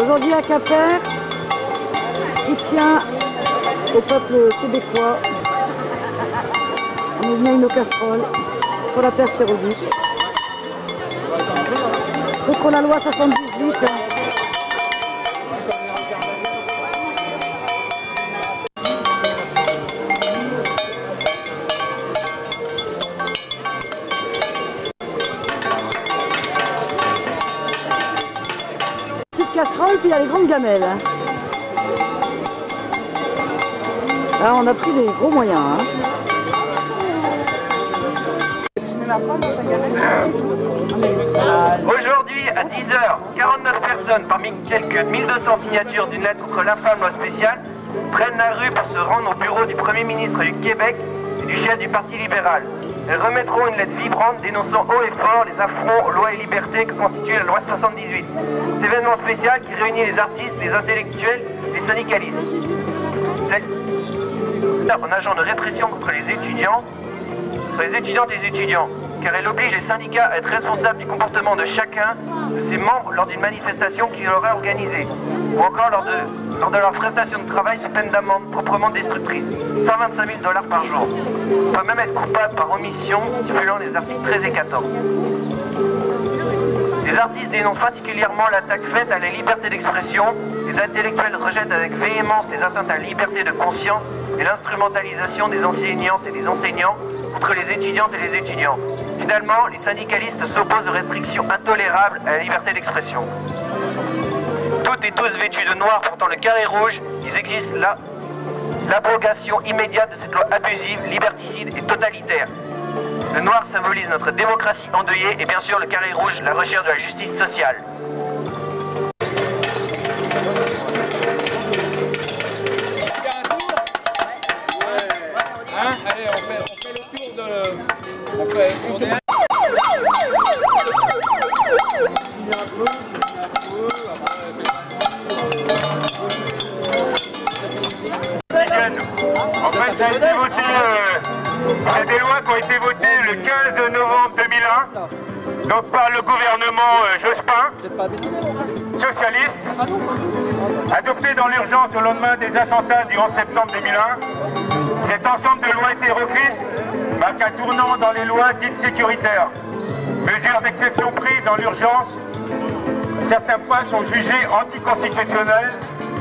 Aujourd'hui à Quimper, soutien au peuple québécois. On est venu à une casserole sur la place Sérovic. Contre la loi 78. Casserole, puis il y a les grandes gamelles. Là, on a pris des gros moyens. Aujourd'hui, à 10h, 49 personnes, parmi quelques 1200 signatures d'une lettre contre l'infâme loi spéciale, prennent la rue pour se rendre au bureau du Premier ministre du Québec et du chef du Parti libéral. Elles remettront une lettre vibrante dénonçant haut et fort les affronts aux lois et libertés que constitue la loi 78. Cet événement spécial qui réunit les artistes, les intellectuels, les syndicalistes. C'est un agent de répression contre les étudiants, sur les étudiantes et les étudiants, car elle oblige les syndicats à être responsables du comportement de chacun de ses membres lors d'une manifestation qu'ils auraient organisée, ou encore lors de leur prestation de travail sous peine d'amende proprement destructrice, 125 000 $ par jour. On peut même être coupable par omission, stipulant les articles 13 et 14. Les artistes dénoncent particulièrement l'attaque faite à la liberté d'expression. Les intellectuels rejettent avec véhémence les atteintes à la liberté de conscience et l'instrumentalisation des enseignantes et des enseignants contre les étudiantes et les étudiants. Finalement, les syndicalistes s'opposent aux restrictions intolérables à la liberté d'expression. Toutes et tous vêtus de noir portant le carré rouge, ils exigent l'abrogation immédiate de cette loi abusive, liberticide et totalitaire. Le noir symbolise notre démocratie endeuillée et bien sûr le carré rouge, la recherche de la justice sociale. Allez, on fait le tour de... On fait le tour de... En fait, ça a été voté, il y a des lois qui ont été votées le 15 novembre 2001, donc par le gouvernement Jospin, socialiste, adoptées dans l'urgence au lendemain des attentats du 11 septembre 2001. Cet ensemble de lois a été recueilli marque un tournant dans les lois dites sécuritaires. Mesures d'exception prises dans l'urgence, certains points sont jugés anticonstitutionnels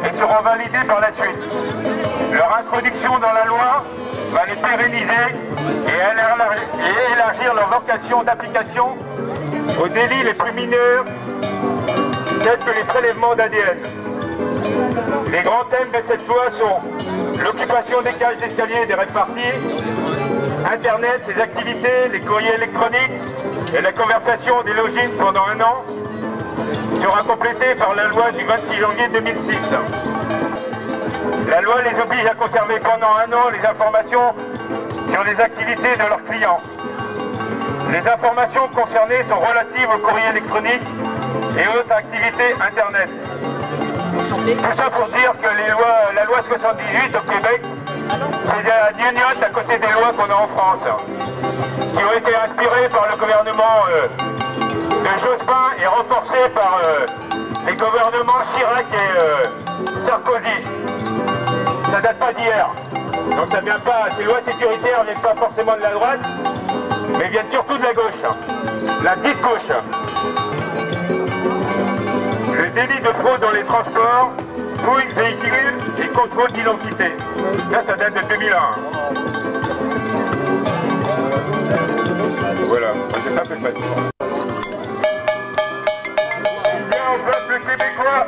et seront validés par la suite. Leur introduction dans la loi va les pérenniser et élargir leur vocation d'application aux délits les plus mineurs, tels que les prélèvements d'ADN. Les grands thèmes de cette loi sont l'occupation des cages d'escalier des rave-parties, Internet, ses activités, les courriers électroniques et la conversation des logins pendant 1 an, sera complétée par la loi du 26 janvier 2006. La loi les oblige à conserver pendant 1 an les informations sur les activités de leurs clients. Les informations concernées sont relatives au courrier électronique et autres activités Internet. Tout ça pour dire que la loi 78 au Québec, c'est la gnognotte à côté des lois qu'on a en France, qui ont été inspirées par le gouvernement de Jospin et renforcées par les gouvernements Chirac et Sarkozy. Ça date pas d'hier. Donc ça vient pas, ces lois sécuritaires ne viennent pas forcément de la droite, mais viennent surtout de la gauche, la dite gauche. Le délit de fraude dans les transports, fouille, véhicules et contrôle d'identité. Ça date de 2001. Voilà, c'est ça que je m'attends. Bien au peuple québécois.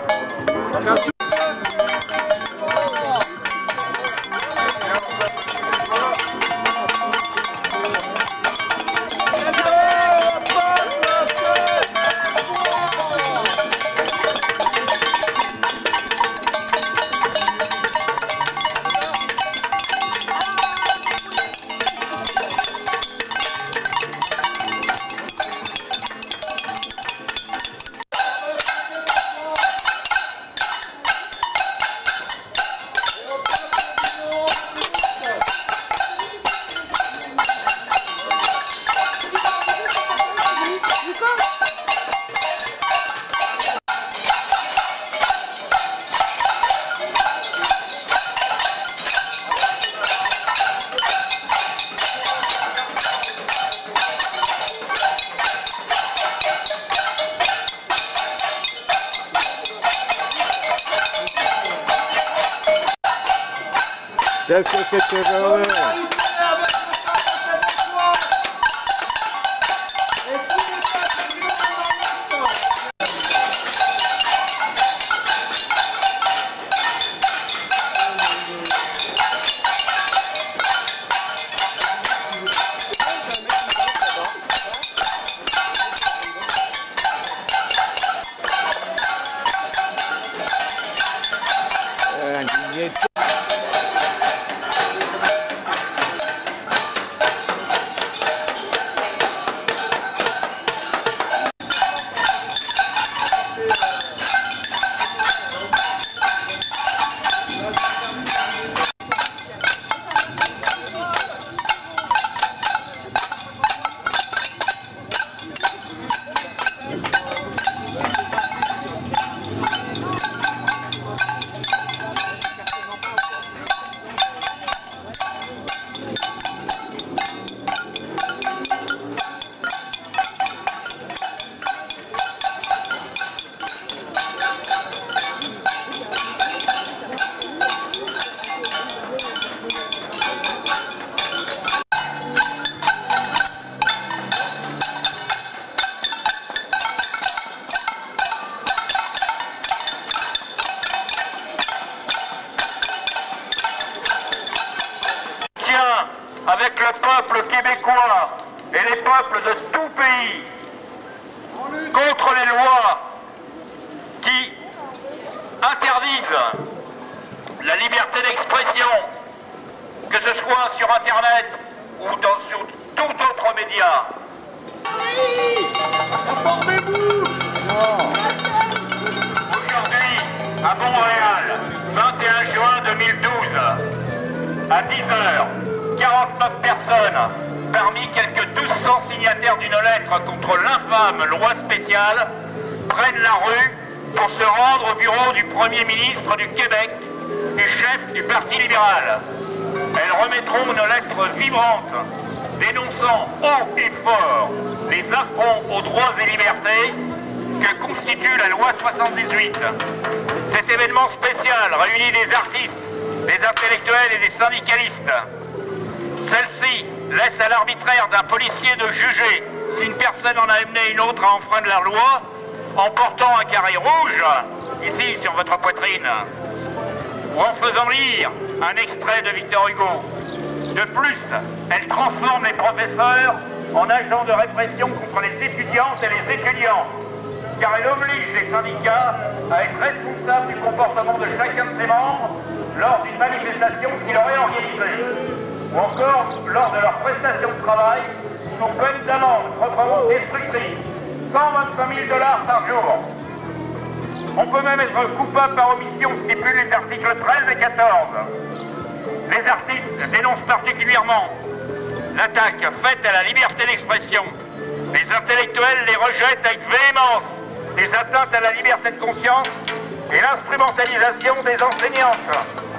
Avec le peuple québécois et les peuples de tout pays contre les lois qui interdisent la liberté d'expression, que ce soit sur Internet ou sur tout autre média. Aujourd'hui, à Montréal, 21 juin 2012, à 10h, 49 personnes, parmi quelques 1200 signataires d'une lettre contre l'infâme loi spéciale, prennent la rue pour se rendre au bureau du Premier ministre du Québec, du chef du Parti libéral. Elles remettront une lettre vibrante, dénonçant haut et fort les affronts aux droits et libertés que constitue la loi 78. Cet événement spécial réunit des artistes, des intellectuels et des syndicalistes. Celle-ci laisse à l'arbitraire d'un policier de juger si une personne en a amené une autre à enfreindre la loi en portant un carré rouge, ici sur votre poitrine, ou en faisant lire un extrait de Victor Hugo. De plus, elle transforme les professeurs en agents de répression contre les étudiantes et les étudiants, car elle oblige les syndicats à être responsables du comportement de chacun de ses membres lors d'une manifestation qu'il aurait organisée, ou encore lors de leur prestation de travail, sous peine d'amende proprement destructrice, 125 000 $ par jour. On peut même être coupable par omission, stipule les articles 13 et 14. Les artistes dénoncent particulièrement l'attaque faite à la liberté d'expression. Les intellectuels les rejettent avec véhémence, les atteintes à la liberté de conscience et l'instrumentalisation des enseignantes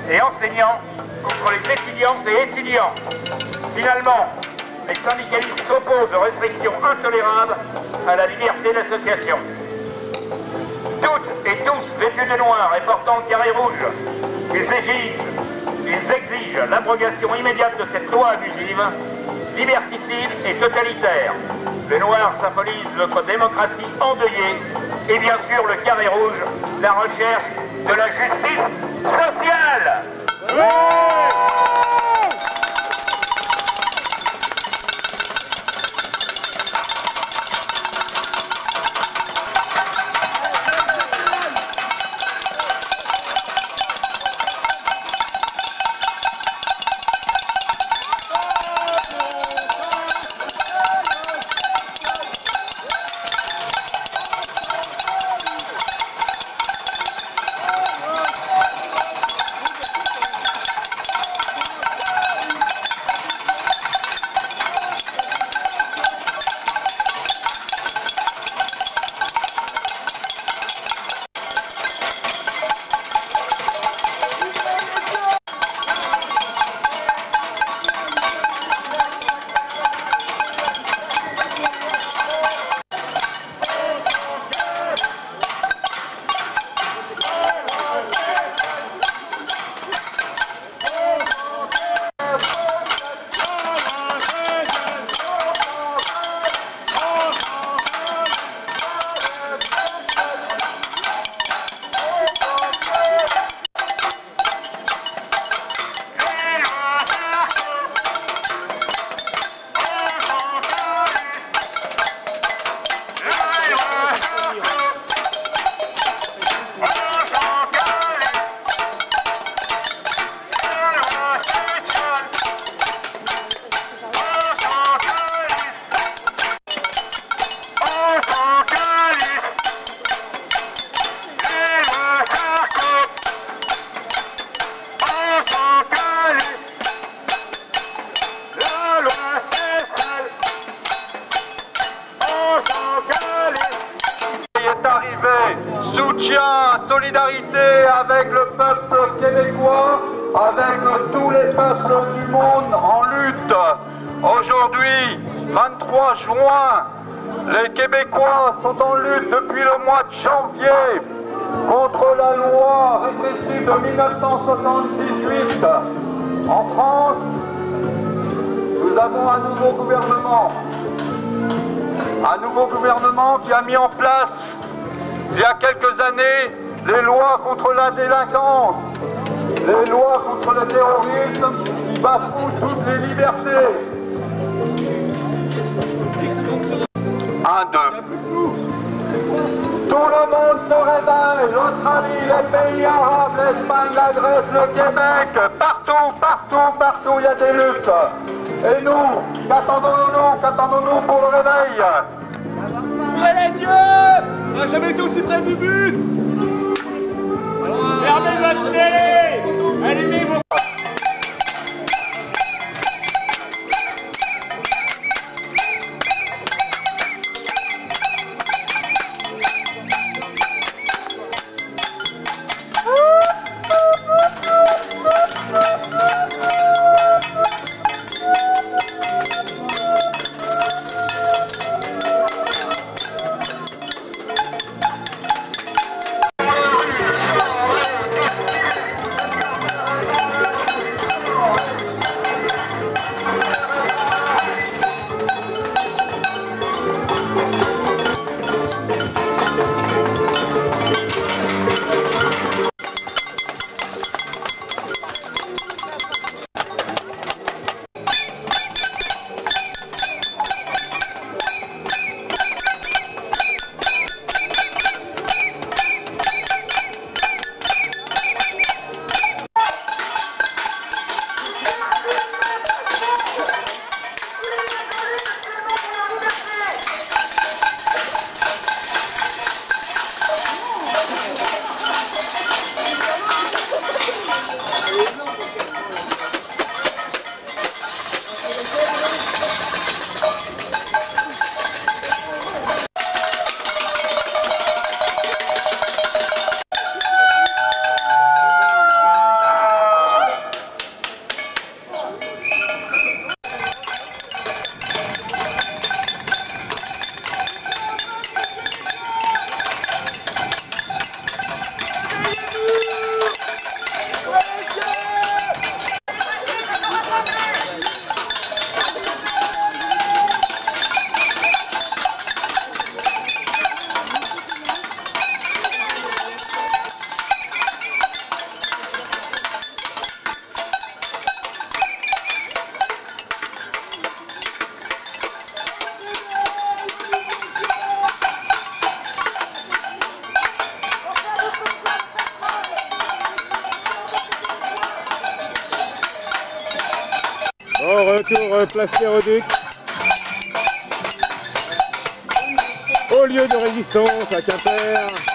et enseignants contre les étudiantes et étudiants. Finalement, les syndicalistes s'opposent aux restrictions intolérables à la liberté d'association. Toutes et tous vêtus de noir et portant le carré rouge, ils exigent l'abrogation immédiate de cette loi abusive, liberticide et totalitaire. Le noir symbolise notre démocratie endeuillée et bien sûr le carré rouge, la recherche de la justice sociale. soutien, solidarité avec le peuple québécois, avec tous les peuples du monde en lutte. Aujourd'hui, 23 juin, les Québécois sont en lutte depuis le mois de janvier contre la loi répressive de 1978. En France, nous avons un nouveau gouvernement. Un nouveau gouvernement qui a mis en place, il y a quelques années, les lois contre la délinquance, les lois contre le terrorisme qui bafouent toutes les libertés. 1, 2. Tout le monde se réveille, l'Australie, les pays arabes, l'Espagne, la Grèce, le Québec, partout, il y a des luttes. Et nous, qu'attendons-nous pour le réveil? Ouvrez les yeux! On n'a jamais été aussi près du but! Fermez votre télé! Allumez vos... Bon, retour place Péroduc. Au lieu de résistance à Quimper.